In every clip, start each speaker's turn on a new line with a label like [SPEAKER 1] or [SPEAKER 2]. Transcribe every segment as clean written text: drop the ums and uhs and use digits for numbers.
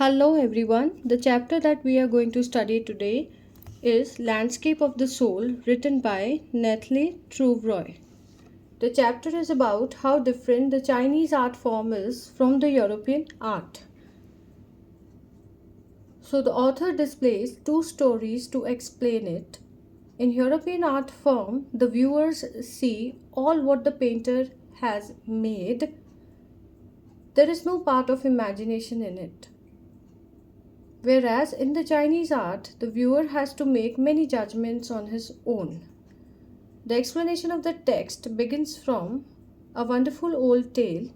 [SPEAKER 1] Hello everyone. The chapter that we are going to study today is Landscape of the Soul, written by Nathalie Trouveroy. The chapter is about how different the Chinese art form is from the European art. So the author displays two stories to explain it. In European art form, the viewers see all what the painter has made. There is no part of imagination in it. Whereas in the Chinese art, the viewer has to make many judgments on his own. The explanation of the text begins from a wonderful old tale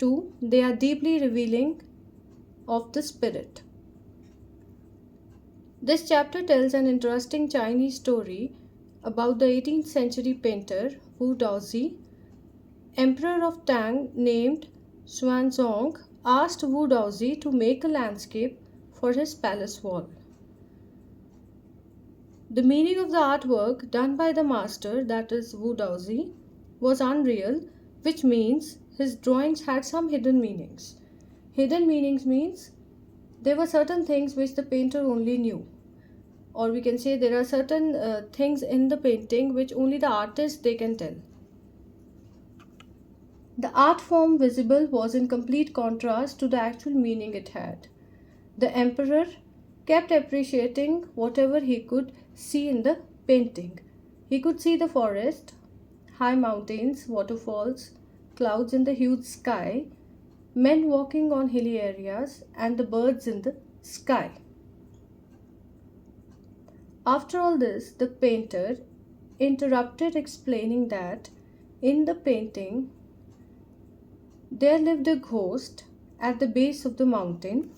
[SPEAKER 1] to they are deeply revealing of the spirit. This chapter tells an interesting Chinese story about the 18th century painter Wu Daozi. Emperor of Tang named Xuanzong asked Wu Daozi to make a landscape for his palace wall. The meaning of the artwork done by the master, that is Wu Daozi, was unreal, which means his drawings had some hidden meanings. Hidden meanings means there were certain things which the painter only knew, or we can say there are certain things in the painting which only the artist they can tell. The art form visible was in complete contrast to the actual meaning it had. The emperor kept appreciating whatever he could see in the painting. He could see the forest, high mountains, waterfalls, clouds in the huge sky, men walking on hilly areas, and the birds in the sky. After all this, the painter interrupted, explaining that in the painting there lived a ghost at the base of the mountain.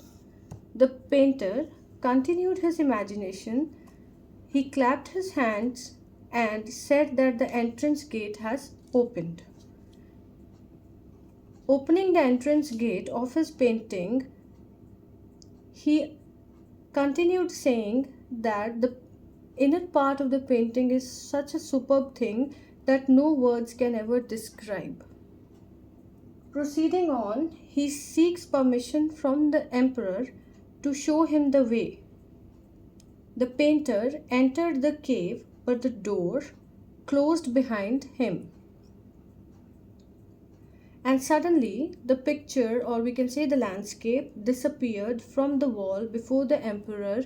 [SPEAKER 1] The painter continued his imagination. He clapped his hands and said that the entrance gate has opened. Opening the entrance gate of his painting, he continued saying that the inner part of the painting is such a superb thing that no words can ever describe. Proceeding on, he seeks permission from the emperor to show him the way. The painter entered the cave, but the door closed behind him. And suddenly, the picture, or we can say the landscape, disappeared from the wall before the emperor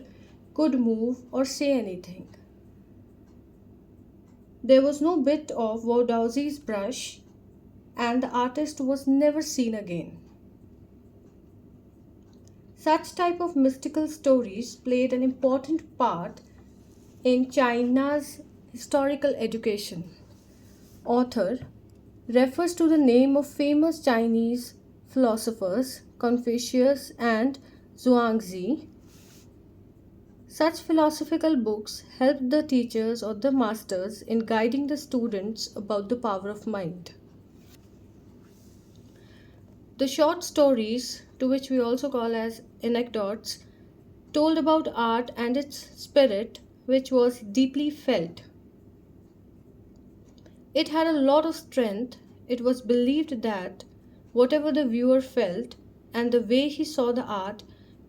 [SPEAKER 1] could move or say anything. There was no bit of Wu Daozi's brush, and the artist was never seen again. Such type of mystical stories played an important part in China's historical education. Author refers to the name of famous Chinese philosophers Confucius and Zhuangzi. Such philosophical books helped the teachers or the masters in guiding the students about the power of mind. The short stories, to which we also call as anecdotes, told about art and its spirit, which was deeply felt. It had a lot of strength. It was believed that whatever the viewer felt and the way he saw the art,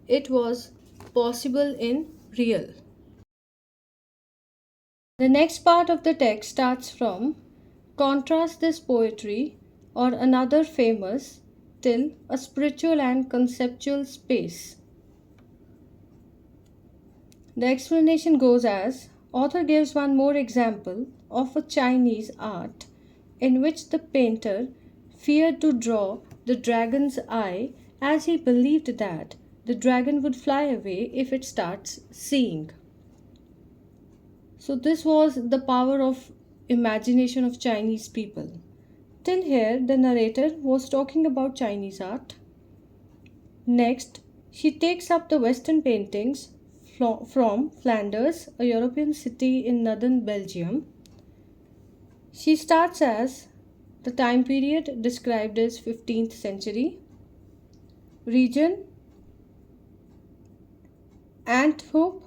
[SPEAKER 1] it was possible in real. The next part of the text starts from contrast this poetry or another famous till a spiritual and conceptual space. The explanation goes as author gives one more example of a Chinese art in which the painter feared to draw the dragon's eye as he believed that the dragon would fly away if it starts seeing. So this was the power of imagination of Chinese people. Till here, the narrator was talking about Chinese art. Next, she takes up the Western paintings from Flanders, a European city in northern Belgium. She starts as the time period described as 15th century. Region Antwerp,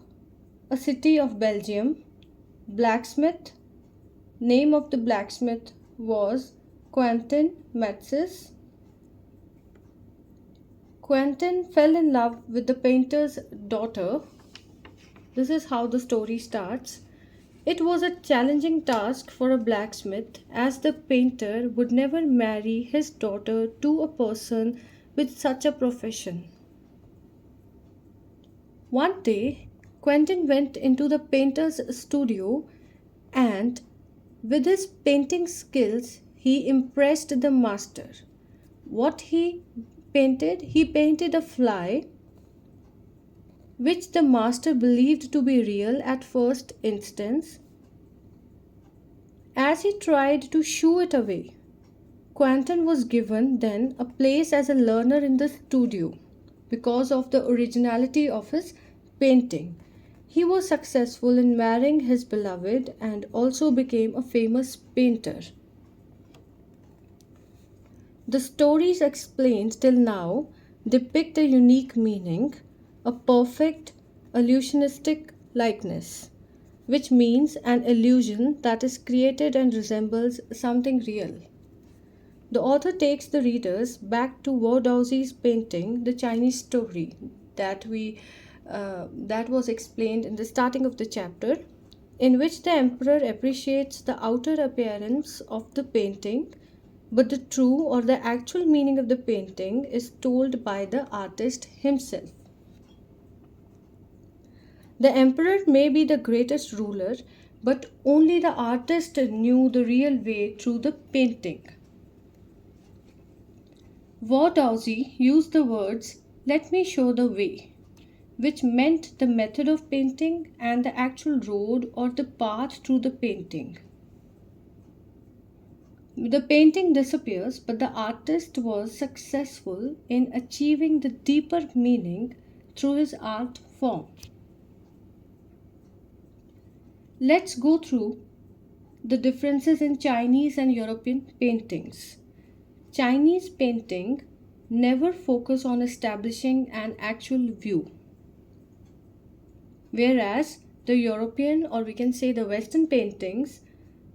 [SPEAKER 1] a city of Belgium. Blacksmith, name of the blacksmith was Quentin Metzes. Quentin fell in love with the painter's daughter. This is how the story starts. It was a challenging task for a blacksmith, as the painter would never marry his daughter to a person with such a profession. One day, Quentin went into the painter's studio and, with his painting skills, he impressed the master. What he painted? He painted a fly which the master believed to be real at first instance. As he tried to shoo it away, Quentin was given then a place as a learner in the studio because of the originality of his painting. He was successful in marrying his beloved and also became a famous painter. The stories explained till now depict a unique meaning, a perfect illusionistic likeness, which means an illusion that is created and resembles something real. The author takes the readers back to Wodowski's painting, The Chinese Story, that was explained in the starting of the chapter, in which the emperor appreciates the outer appearance of the painting, but the true or the actual meaning of the painting is told by the artist himself. The emperor may be the greatest ruler, but only the artist knew the real way through the painting. Wodowski used the words, "Let me show the way," which meant the method of painting and the actual road or the path through the painting. The painting disappears, but the artist was successful in achieving the deeper meaning through his art form. Let's go through the differences in Chinese and European paintings. Chinese painting never focus on establishing an actual view, whereas the European, or we can say the Western paintings,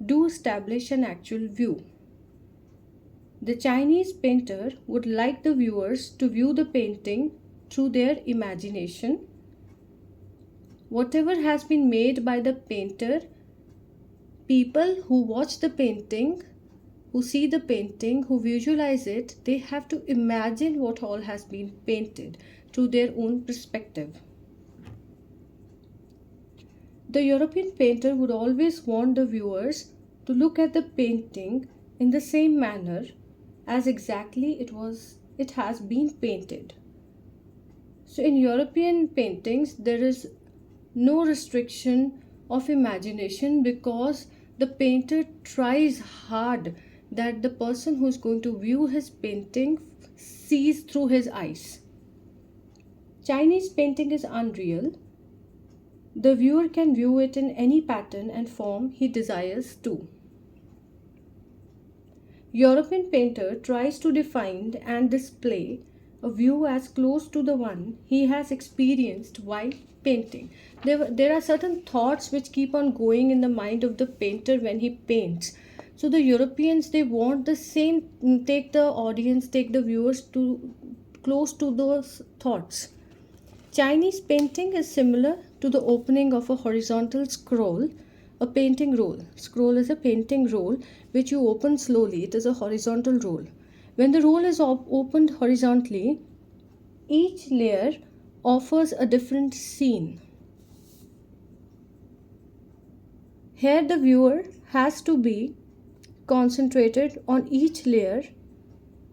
[SPEAKER 1] do establish an actual view. The Chinese painter would like the viewers to view the painting through their imagination. Whatever has been made by the painter, people who watch the painting, who see the painting, who visualize it, they have to imagine what all has been painted through their own perspective. The European painter would always want the viewers to look at the painting in the same manner as exactly it has been painted. So in European paintings there is no restriction of imagination, because the painter tries hard that the person who is going to view his painting sees through his eyes. Chinese painting is unreal. The viewer can view it in any pattern and form he desires to. European painter tries to define and display a view as close to the one he has experienced while painting. There are certain thoughts which keep on going in the mind of the painter when he paints. So the Europeans, they want the same, take the audience, take the viewers to close to those thoughts. Chinese painting is similar to the opening of a horizontal scroll, a painting roll. Scroll is a painting roll which you open slowly. It is a horizontal roll. When the roll is opened horizontally, each layer offers a different scene. Here the viewer has to be concentrated on each layer,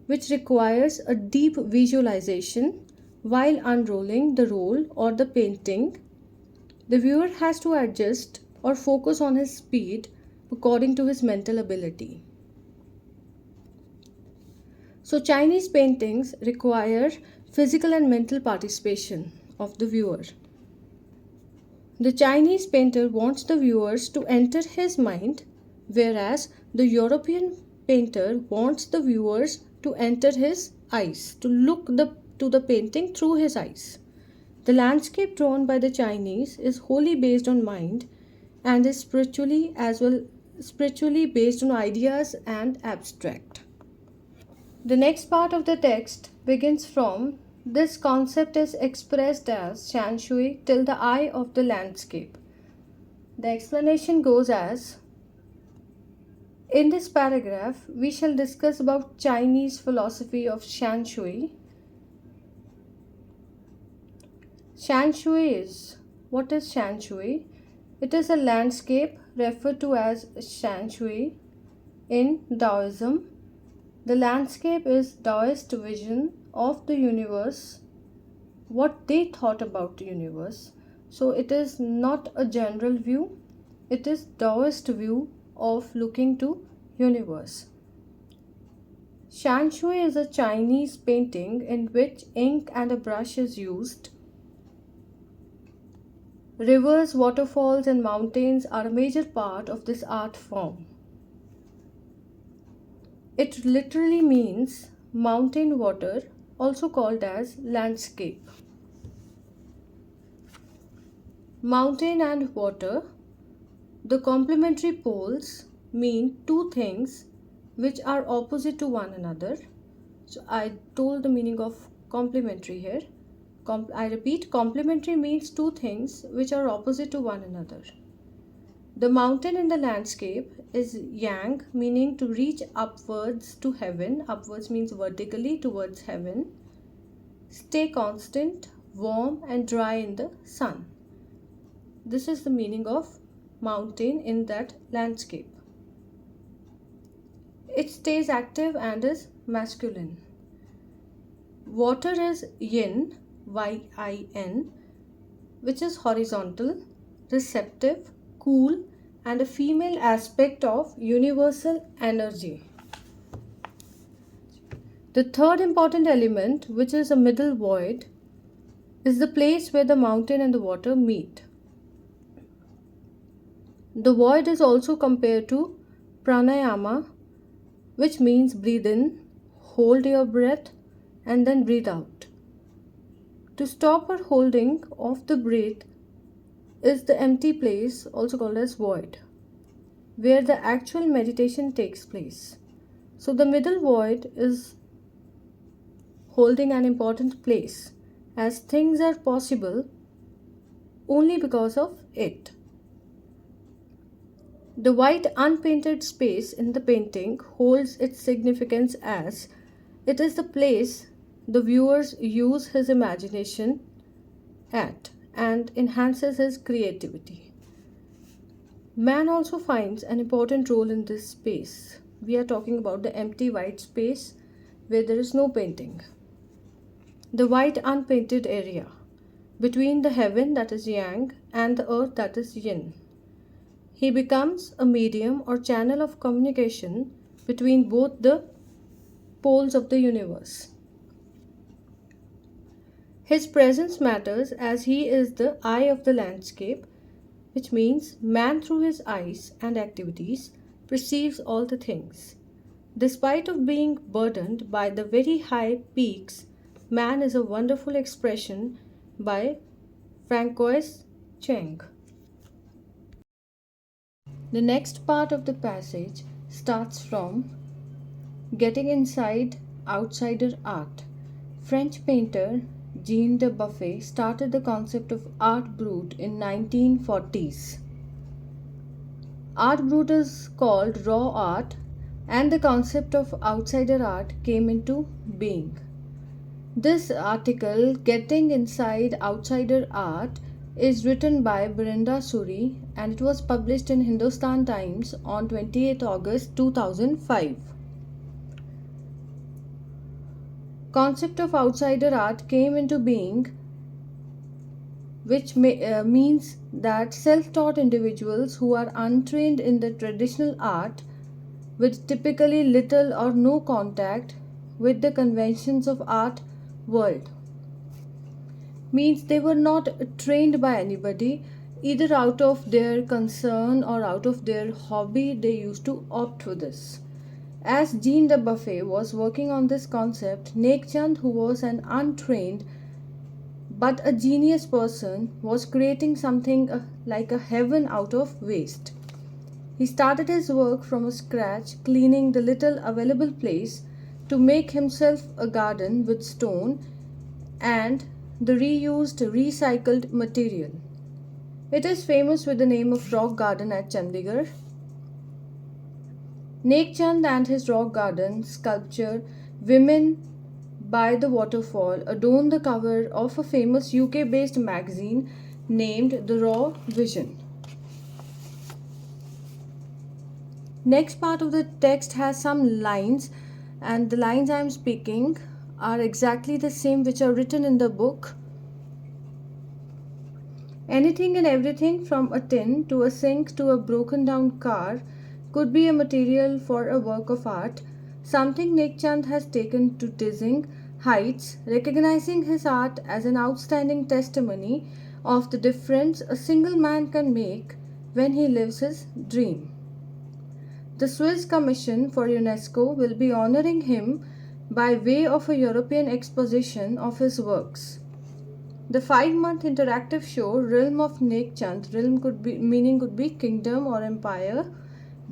[SPEAKER 1] which requires a deep visualization. While unrolling the roll or the painting, the viewer has to adjust or focus on his speed according to his mental ability. So Chinese paintings require physical and mental participation of the viewer. The Chinese painter wants the viewers to enter his mind, whereas the European painter wants the viewers to enter his eyes, to look to the painting through his eyes. The landscape drawn by the Chinese is wholly based on mind and is spiritually based on ideas and abstract. The next part of the text begins from This concept is expressed as shan shui till the eye of the landscape. The explanation goes as: in this paragraph, we shall discuss about Chinese philosophy of shan shui. Shan shui is, what is shan shui? It is a landscape referred to as shan shui in Taoism. The landscape is Taoist vision of the universe, what they thought about the universe. So it is not a general view, it is Taoist view of looking to universe. Shan shui is a Chinese painting in which ink and a brush is used. Rivers, waterfalls and mountains are a major part of this art form. It literally means mountain water, also called as landscape. Mountain and water, the complementary poles, mean two things which are opposite to one another. So I told the meaning of complementary here. I repeat, complementary means two things which are opposite to one another. The mountain in the landscape is yang, meaning to reach upwards to heaven. Upwards means vertically towards heaven. Stay constant, warm and dry in the sun. This is the meaning of mountain in that landscape. It stays active and is masculine. Water is yin, Y-I-N, which is horizontal, receptive, cool and a female aspect of universal energy. The third important element, which is a middle void, is the place where the mountain and the water meet. The void is also compared to pranayama, which means breathe in, hold your breath and then breathe out. To stop or holding of the breath is the empty place, also called as void, where the actual meditation takes place. So the middle void is holding an important place, as things are possible only because of it. The white unpainted space in the painting holds its significance as it is the place the viewers use his imagination at and enhances his creativity. Man also finds an important role in this space. We are talking about the empty white space where there is no painting. The white unpainted area between the heaven, that is yang, and the earth, that is yin. He becomes a medium or channel of communication between both the poles of the universe. His presence matters as he is the eye of the landscape, which means man through his eyes and activities perceives all the things. Despite of being burdened by the very high peaks, man is a wonderful expression by Francois Cheng. The next part of the passage starts from getting inside outsider art. French painter Jean de Buffet started the concept of art brut in 1940s. Art brut is called raw art and the concept of outsider art came into being. This article, Getting Inside Outsider Art, is written by Brinda Suri and it was published in Hindustan Times on 28 August 2005. Concept of outsider art came into being, which means that self-taught individuals who are untrained in the traditional art with typically little or no contact with the conventions of art world, means they were not trained by anybody, either out of their concern or out of their hobby. They used to opt for this. As Jean de Buffet was working on this concept, Nek Chand, who was an untrained but a genius person, was creating something like a heaven out of waste. He started his work from scratch, cleaning the little available place to make himself a garden with stone and the reused recycled material. It is famous with the name of Rock Garden at Chandigarh. Nek Chand and his rock garden sculpture Women by the Waterfall adorn the cover of a famous UK based magazine named The Raw Vision. Next part of the text has some lines, and the lines I am speaking are exactly the same which are written in the book. Anything and everything from a tin to a sink to a broken down car could be a material for a work of art, something Nek Chand has taken to dizzying heights, recognizing his art as an outstanding testimony of the difference a single man can make when he lives his dream. The Swiss Commission for UNESCO will be honoring him by way of a European exposition of his works. The 5-month interactive show Realm of Nek Chand, realm could be kingdom or empire,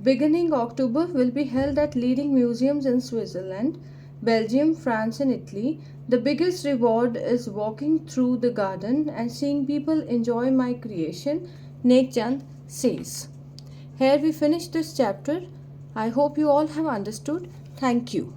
[SPEAKER 1] beginning October, will be held at leading museums in Switzerland, Belgium, France and Italy. The biggest reward is walking through the garden and seeing people enjoy my creation, Nek Chand says. Here we finish this chapter. I hope you all have understood. Thank you.